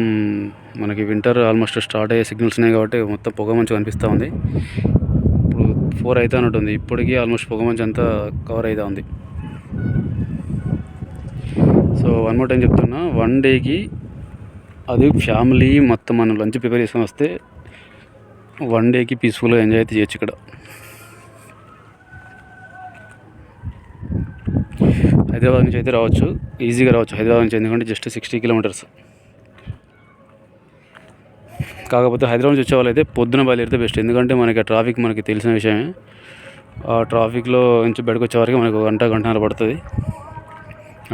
మనకి వింటర్ ఆల్మోస్ట్ స్టార్ట్ అయ్యే సిగ్నల్స్ ఉన్నాయి కాబట్టి మొత్తం పొగ మంచిగా కనిపిస్తూ ఉంది. ఇప్పుడు 4 అయితే అన్నట్టుంది. ఇప్పటికీ ఆల్మోస్ట్ పొగ మంచి అంతా కవర్ అవుతూ ఉంది. సో 1 మోర్ టైం చెప్తున్నా, 1 డేకి అది ఫ్యామిలీ మొత్తం మనం లంచ్ ప్రిపేర్ చేసుకొని వస్తే 1 డేకి పీస్ఫుల్గా ఎంజాయ్ అయితే చేయొచ్చు ఇక్కడ. హైదరాబాద్ నుంచి అయితే రావచ్చు, ఈజీగా రావచ్చు హైదరాబాద్ నుంచి, ఎందుకంటే జస్ట్ 60 కిలోమీటర్స్. కాకపోతే హైదరాబాద్ నుంచి వచ్చే వాళ్ళైతే పొద్దున బయలుదేరితే బెస్ట్. ఎందుకంటే మనకి ట్రాఫిక్ మనకి తెలిసిన విషయమే. ఆ ట్రాఫిక్లో నుంచి బయటకు వచ్చే వరకు మనకు గంటన్నర పడుతుంది.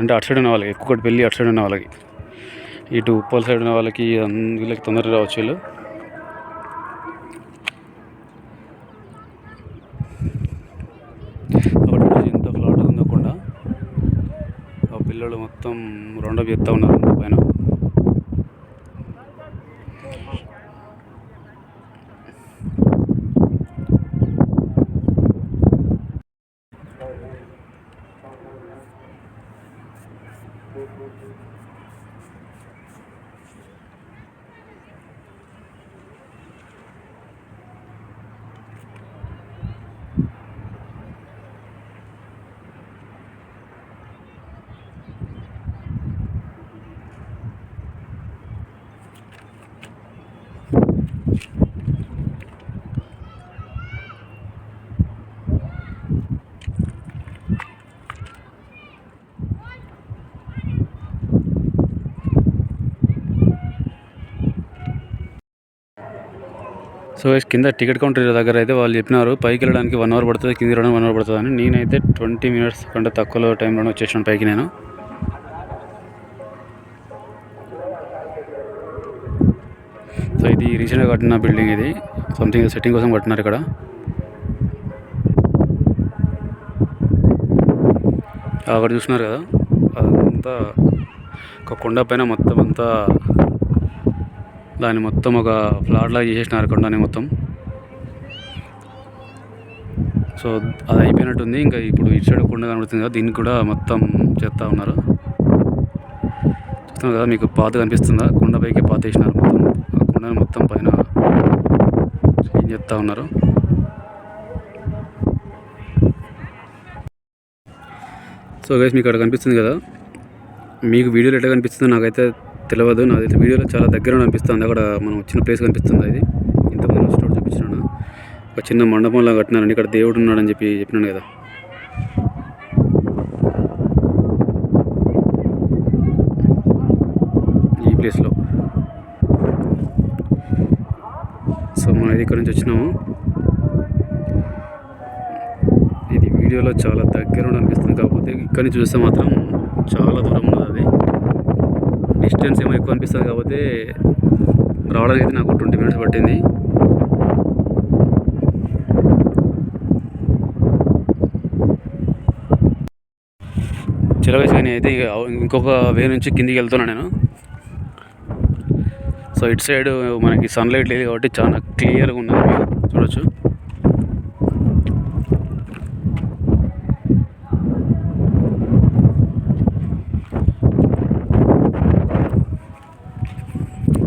అంటే అటు సైడ్ ఉన్న వాళ్ళకి, ఎక్కువ పెళ్ళి అటు సైడ్ ఉన్న వాళ్ళకి, ఇటు ఉప్పల్ సైడ్ ఉన్న వాళ్ళకి వీళ్ళకి తొందరగా రావచ్చు వీళ్ళు. ఎంత ఫ్లాట్గా ఉందో కొండ. ఆ పిల్లలు మొత్తం రౌండప్ చేస్తూ ఉన్నారు అంత పైన. సో కింద టికెట్ కౌంటర్ దగ్గర అయితే వాళ్ళు చెప్పినారు పైకి వెళ్ళడానికి 1 అవర్ పడుతుంది, కింది వెళ్ళడానికి 1 అవర్ పడుతుంది అని. నేనైతే 20 మినిట్స్ కంటే తక్కువలో టైంలోనే వచ్చేసాను పైకి నేను. సో ఇది రీసెంట్గా కట్టిన బిల్డింగ్, ఇది సంథింగ్ సెట్టింగ్ కోసం కట్టినారు ఇక్కడ. అక్కడ చూస్తున్నారు కదా, అదంతా ఒక కొండ పైన మొత్తం అంతా దాన్ని మొత్తం ఒక ఫ్లాట్ లాగా చేసేసినారు కొండని మొత్తం. సో అది అయిపోయినట్టుంది. ఇంకా ఇప్పుడు ఇటు సైడ్ కొండ కనబడుతుంది కదా, దీనికి కూడా మొత్తం చేస్తూ ఉన్నారు. చూస్తున్నారు కదా, మీకు పాత కనిపిస్తుందా? కొండపైకి పాత వేసినారు మొత్తం. ఆ కొండని మొత్తం పైన క్లీన్ చేస్తూ ఉన్నారు. సో గైస్ మీకు అక్కడ కనిపిస్తుంది కదా, మీకు వీడియోలో ఎట్లా కనిపిస్తుందో నాకైతే తెలియదు. నాదైతే వీడియోలో చాలా దగ్గర అనిపిస్తుంది. అక్కడ మనం వచ్చిన ప్లేస్ కనిపిస్తుంది. అది ఇంతకుముందు స్టోర్ చూపించినాను. ఒక చిన్న మండపంలా కట్టినారండి. ఇక్కడ దేవుడు ఉన్నాడని చెప్పినాను కదా. ఈ ప్లేస్లో సో మనం ఇది ఇక్కడ నుంచి వచ్చినాము. ఇది వీడియోలో చాలా దగ్గర అనిపిస్తుంది, కాకపోతే ఇక్కడ నుంచి చూస్తే మాత్రం చాలా దూరం ఉన్నది. అది డిస్టెన్స్ ఏమో ఎక్కువ అనిపిస్తుంది, కాకపోతే రావడానికి అయితే నాకు 20 మినిట్స్ పట్టింది. చిలవేసి కానీ అయితే ఇంకొక వే నుంచి కిందికి వెళ్తున్నాను నేను. సో ఇటు సైడ్ మనకి సన్లైట్ లేదు కాబట్టి చాలా క్లియర్గా ఉన్నది, మీరు చూడొచ్చు.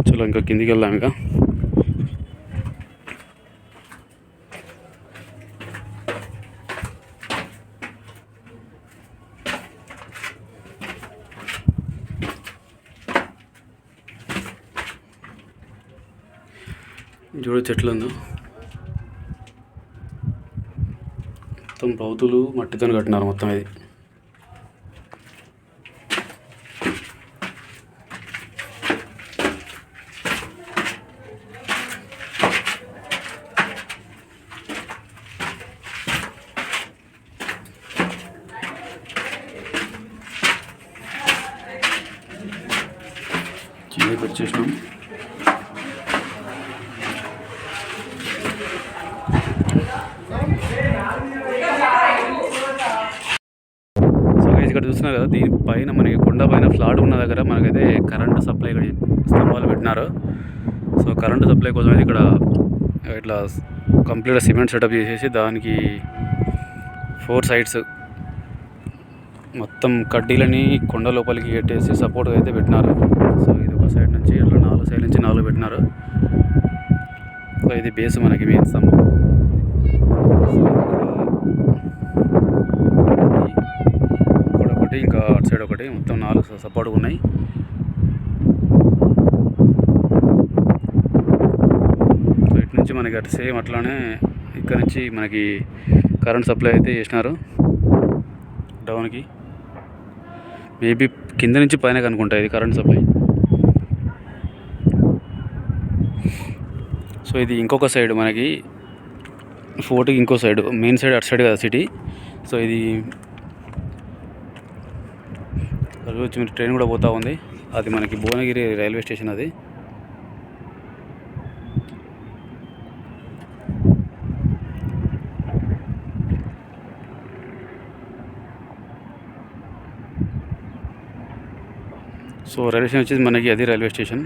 చలో ఇంకా కిందికి వెళ్దాం. ఇంకా చూడు చెట్లు ఉందో, మొత్తం రౌతులు మట్టితో కట్టినారు మొత్తం. ఇది కిందకి వచ్చేసినాం. ఇక్కడ చూస్తున్నారు కదా, దీనిపైన మనకి కొండ పైన ఫ్లాట్ ఉన్న దగ్గర మనకైతే కరెంటు సప్లై ఇక్కడ స్తంభాలు పెట్టినారు. సో కరెంటు సప్లై కోసం అయితే ఇక్కడ ఇట్లా కంప్లీట్గా సిమెంట్ సెటప్ చేసేసి దానికి 4 సైడ్స్ మొత్తం కడ్డీలని కొండ లోపలికి కట్టేసి సపోర్ట్గా అయితే పెట్టినారు. సో ఇది ఒక సైడ్ నుంచి ఇట్లా 4 సైడ్ నుంచి 4 పెట్టినారు. సో ఇది బేస్ మనకి మెయిన్ స్తంభం. ఇంకా అటు సైడ్ ఒకటి, మొత్తం 4 సపోర్ట్గా ఉన్నాయి. సో ఇటు నుంచి మనకి అటు సేమ్ అట్లానే ఇక్కడ నుంచి మనకి కరెంట్ సప్లై అయితే చేసినారు డౌన్కి. మేబీ కింద నుంచి పైన కనుకుంటా ఇది కరెంట్ సప్లై. సో ఇది ఇంకొక సైడ్ మనకి ఫోర్ట్కి ఇంకో సైడ్, మెయిన్ సైడ్ అటు సైడ్ కదా సిటీ. సో ఇది వచ్చి ట్రైన్ కూడా పోతూ ఉంది. అది మనకి భువనగిరి రైల్వే స్టేషన్. అది సో రైల్వే స్టేషన్ వచ్చేసి మనకి అది రైల్వే స్టేషన్.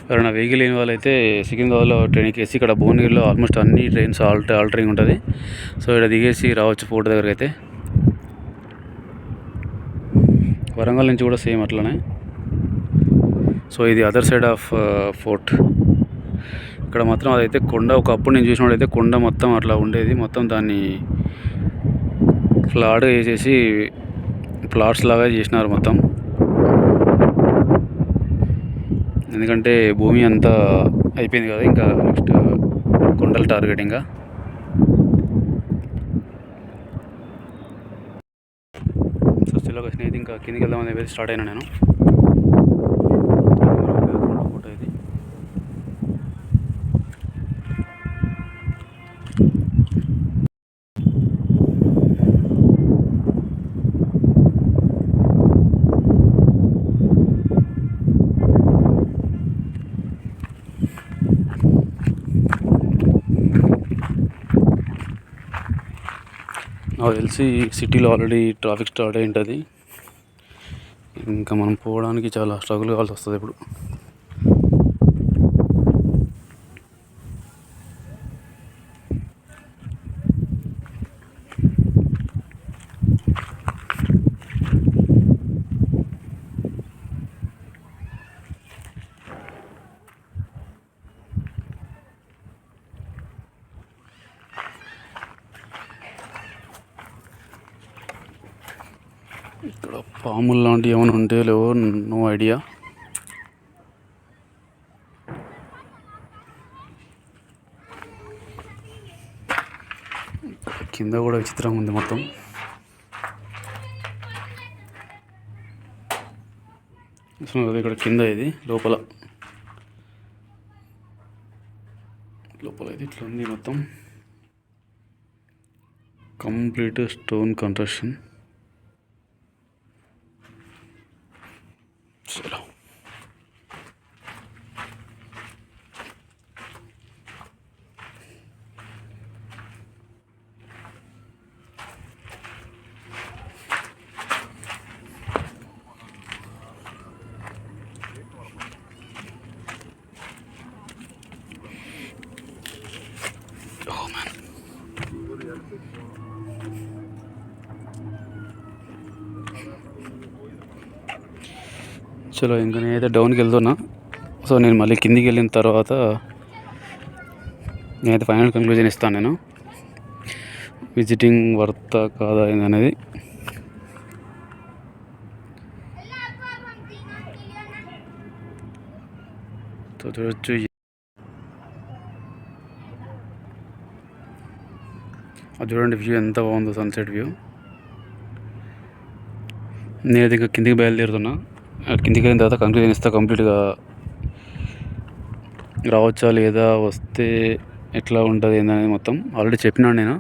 ఎవరైనా వెహికల్ లేని వాళ్ళైతే సికింద్రాబాద్లో ట్రైన్ ఎక్కేసి ఇక్కడ భువనగిరిలో ఆల్మోస్ట్ అన్ని ట్రైన్స్ ఆల్టరింగ్ ఉంటుంది. సో ఇక్కడ దిగేసి రావచ్చు ఫోర్ట్ దగ్గరికి అయితే. వరంగల్ నుంచి కూడా సేమ్ అట్లనే. సో ఇది అదర్ సైడ్ ఆఫ్ ఫోర్ట్. ఇక్కడ మాత్రం అదైతే కొండ, ఒకప్పుడు నేను చూసినప్పుడైతే కొండ మొత్తం అట్లా ఉండేది. మొత్తం దాన్ని ఫ్లాట్గా వేసేసి ప్లాట్స్ లాగా చేసినారు మొత్తం. ఎందుకంటే భూమి అంతా అయిపోయింది కదా, ఇంకా నెక్స్ట్ కొండలు టార్గెట్. ఇంకా సో స్టిల్ ఒక స్నేహితుడు ఇంకా కిందికి వెళ్దామని చెప్పేసి స్టార్ట్ అయినా నేను. ఫోటో ఇది. నాకు తెలిసి సిటీలో ఆల్రెడీ ట్రాఫిక్ స్టార్ట్ అయి ఉంటుంది. ఇంకా మనం పోవడానికి చాలా స్ట్రగుల్ కావాల్సి వస్తుంది ఇప్పుడు. ఇక్కడ పాములు లాంటివి ఏమైనా ఉంటే లేవో నో ఐడియా. కింద కూడా విచిత్రంగా ఉంది మొత్తం. ఇక్కడ కింద ఇది లోపల ఇది ఇట్లా ఉంది మొత్తం. Complete stone construction. చలో చలో ఇంకా నేనైతే డౌన్కి వెళ్తున్నా. సో నేను మళ్ళీ కిందికి వెళ్ళిన తర్వాత నేనైతే ఫైనల్ కంక్లూజన్ ఇస్తాను. నేను విజిటింగ్ వర్త్ కాదా అనేది. సో చూడొచ్చు, అది చూడండి వ్యూ ఎంత బాగుందో, సన్సెట్ వ్యూ. నేనైతే ఇంకా కిందికి బయలుదేరుతున్నా. కిందికి వెళ్ళిన తర్వాత కంక్లూజన్ ఇస్తా కంప్లీట్గా రావచ్చా లేదా, వస్తే ఎట్లా ఉంటుంది ఏందనేది మొత్తం ఆల్రెడీ చెప్పినాను నేను.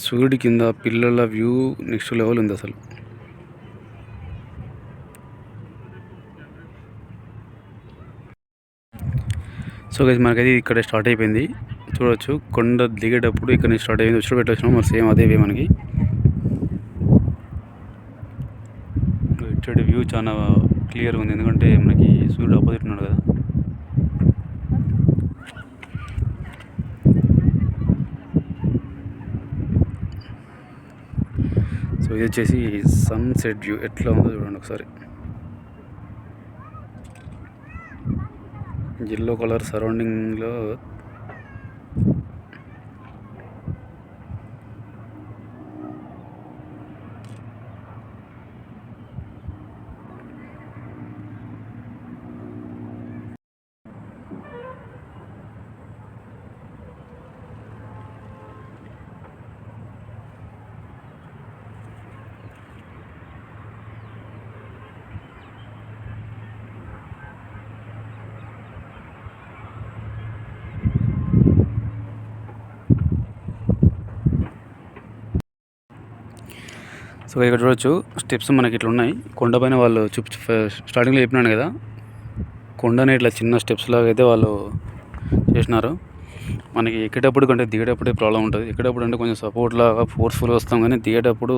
సూర్యుడి కింద పిల్లల వ్యూ నెక్స్ట్ లెవెల్ ఉంది అసలు. సో గైస్ మనకైతే ఇక్కడ స్టార్ట్ అయిపోయింది. చూడవచ్చు కొండ దిగేటప్పుడు ఇక్కడ నుంచి స్టార్ట్ అయింది. వచ్చి పెట్టొచ్చినాం మరి సేమ్ అదే వే మనకి. ఇటు వ్యూ చాలా క్లియర్గా ఉంది, ఎందుకంటే మనకి సూర్యుడు ఆపోజిట్ ఉన్నాడు కదా. సో ఇది వచ్చేసి సన్సెట్ వ్యూ ఎట్లా ఉందో చూడండి ఒకసారి. ఎల్లో కలర్ సరౌండింగ్లో సో ఇక్కడ చూడొచ్చు స్టెప్స్ మనకి ఇట్లా ఉన్నాయి. కొండపైన వాళ్ళు స్టార్టింగ్లో చెప్పినాను కదా, కొండని ఇట్లా చిన్న స్టెప్స్ లాగా అయితే వాళ్ళు చేసినారు. మనకి ఎక్కేటప్పుడు కంటే దిగేటప్పుడే ప్రాబ్లం ఉంటుంది. ఎక్కేటప్పుడు అంటే కొంచెం సపోర్ట్ లాగా ఫోర్స్ఫుల్గా వస్తాం, కానీ దిగేటప్పుడు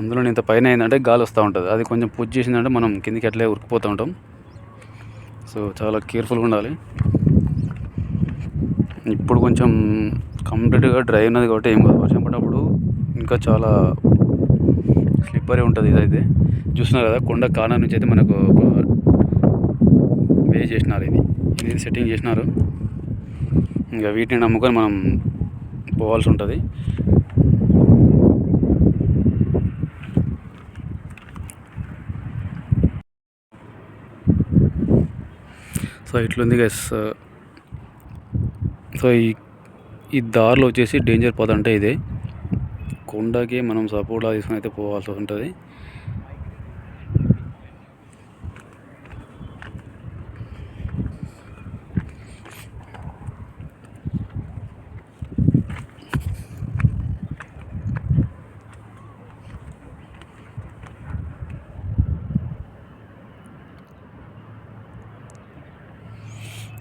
అందులో ఇంత పైన ఏంటంటే గాలి వస్తూ ఉంటుంది. అది కొంచెం పుష్ చేసిందంటే మనం కిందికి అట్లే ఉరికిపోతూ ఉంటాం. సో చాలా కేర్ఫుల్గా ఉండాలి. ఇప్పుడు కొంచెం కంప్లీట్గా డ్రై ఉన్నది కాబట్టి ఏం కాదు. వర్షం పడ్డప్పుడు ఇంకా చాలా స్లిప్పరీ ఉంటుంది. ఇదైతే చూస్తున్నారు కదా, కొండ కాన నుంచి అయితే మనకు వే చేసినారు. ఇది సెట్టింగ్ చేసినారు. ఇంకా వీటిని నమ్ముకొని మనం పోవాల్సి ఉంటుంది. సో ఇట్లుంది గైస్. సో ఈ దారిలో వచ్చేసి డేంజర్ పాత్ అంటే ఇదే. కొండకి మనం సపోర్ట్లా తీసుకుని అయితే పోవాల్సి ఉంటుంది.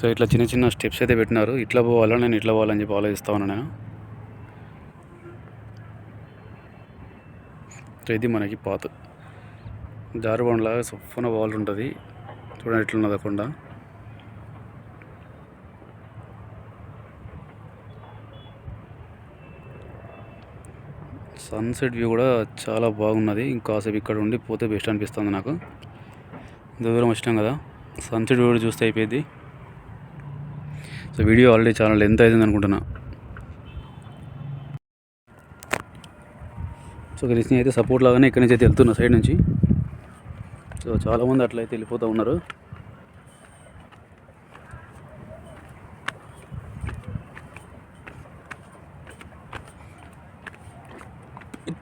సో ఇట్లా చిన్న చిన్న స్టెప్స్ అయితే పెట్టినారు. ఇట్లా పోవాలా, నేను ఇట్లా పోవాలని చెప్పి ఆలోచిస్తా ఉన్నాను నేను. సో ఇది మనకి పాత్ జారుబండలాగా సొఫ్ఫన వాల్ ఉంటుంది. చూడండి ఎట్లున్నది కొండ. సన్సెట్ వ్యూ కూడా చాలా బాగున్నది. ఇంకాసేపు ఇక్కడ ఉండి పోతే బెస్ట్ అనిపిస్తుంది నాకు. ఇంత దూరం వచ్చినాం కదా, సన్సెట్ వ్యూ చూస్తే అయిపోయింది. సో వీడియో ఆల్రెడీ చాలా లెంత్ అవుతుంది అనుకుంటున్నా. సో కలిసి అయితే సపోర్ట్ లాగానే ఇక్కడి నుంచి అయితే వెళ్తున్నా, సైడ్ నుంచి. సో చాలామంది అట్లయితే వెళ్ళిపోతూ ఉన్నారు.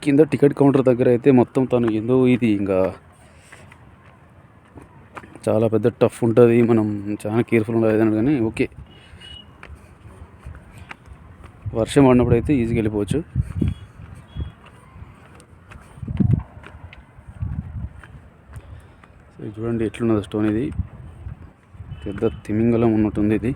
కింద టికెట్ కౌంటర్ దగ్గర అయితే మొత్తం తను ఏందో ఇది ఇంకా చాలా పెద్ద టఫ్ ఉంటుంది. మనం చాలా కేర్ఫుల్ ఉండాలి కానీ ఓకే, వర్షం పడినప్పుడు అయితే ఈజీగా వెళ్ళిపోవచ్చు. సో చూడండి ఎట్లున్నది స్టోన్. ఇది పెద్ద తిమింగలం ఉన్నట్టుంది. ఇది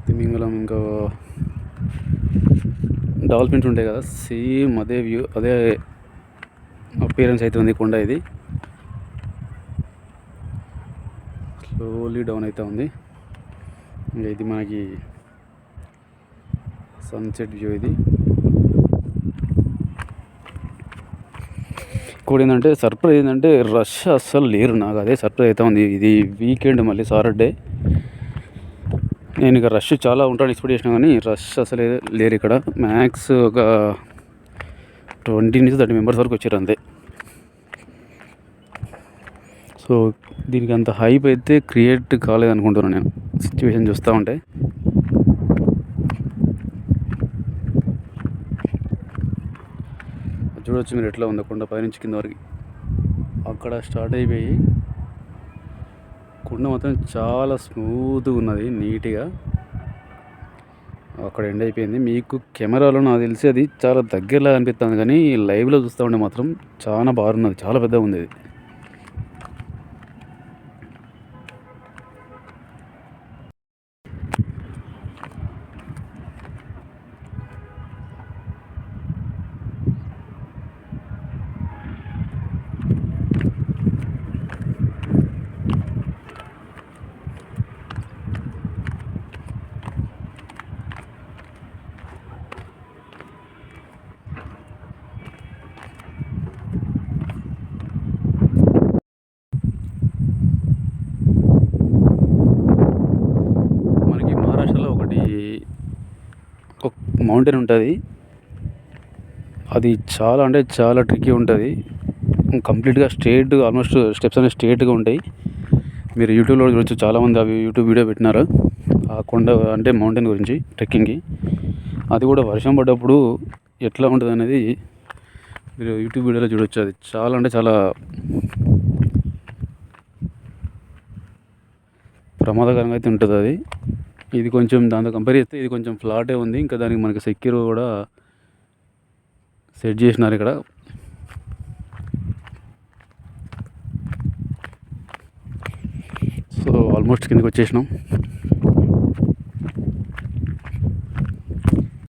తిమింగలం, ఇంకా డాల్ఫిన్స్ ఉంటాయి కదా, సేమ్ అదే వ్యూ, అదే అపియరెన్స్ అయితే ఉంది కొండ. ఇది స్లోలీ డౌన్ అవుతూ ఉంది. ఇంకా ఇది మనకి సన్సెట్ వ్యూ. ఇది కూడా ఏంటంటే సర్ప్రైజ్ ఏంటంటే రష్ అస్సలు లేరు. నాకు అదే సర్ప్రైజ్ అవుతా ఉంది. ఇది వీకెండ్, మళ్ళీ సాటర్డే. నేను ఇక రష్ చాలా ఉంటాను ఎక్స్పెక్ట్ చేసినా, కానీ రష్ అసలు లేరు ఇక్కడ. మ్యాక్స్ ఒక 20 నుంచి 30 మెంబర్స్ వరకు వచ్చారు అంతే. సో దీనికి అంత హైప్ అయితే క్రియేట్ కాలేదనుకుంటున్నాను నేను, సిచ్యువేషన్ చూస్తూ ఉంటే. చూడవచ్చు మీరు ఎట్లా ఉందో కొండ పైనుంచి కింద వరకు. అక్కడ స్టార్ట్ అయిపోయి కొండ మొత్తం చాలా స్మూత్గా ఉన్నది, నీట్గా. అక్కడ ఎండ్ అయిపోయింది. మీకు కెమెరాలో నాకు తెలిసి అది చాలా దగ్గరలా అనిపిస్తుంది, కానీ లైవ్లో చూస్తూ ఉంటే మాత్రం చాలా బాగున్నది, చాలా పెద్దగా ఉంది అది. ఒక మౌంటైన్ ఉంటుంది, అది చాలా అంటే చాలా ట్రిక్కీ ఉంటుంది. కంప్లీట్గా స్ట్రేట్, ఆల్మోస్ట్ స్టెప్స్ అనేవి స్ట్రేట్గా ఉంటాయి. మీరు యూట్యూబ్లో చూడొచ్చు, చాలామంది అవి యూట్యూబ్ వీడియో పెట్టినారు ఆ కొండ అంటే మౌంటైన్ గురించి, ట్రెక్కింగ్కి. అది కూడా వర్షం పడ్డప్పుడు ఎట్లా ఉంటుంది అనేది మీరు యూట్యూబ్ వీడియోలో చూడొచ్చు. అది చాలా అంటే చాలా ప్రమాదకరంగా అయితే ఉంటుంది అది. ఇది కొంచెం దాంతో కంపేర్ చేస్తే ఇది కొంచెం ఫ్లాటే ఉంది. ఇంకా దానికి మనకి సెక్యూర్ కూడా సెట్ చేసినారు ఇక్కడ. సో ఆల్మోస్ట్ కిందకి వచ్చేసినాం.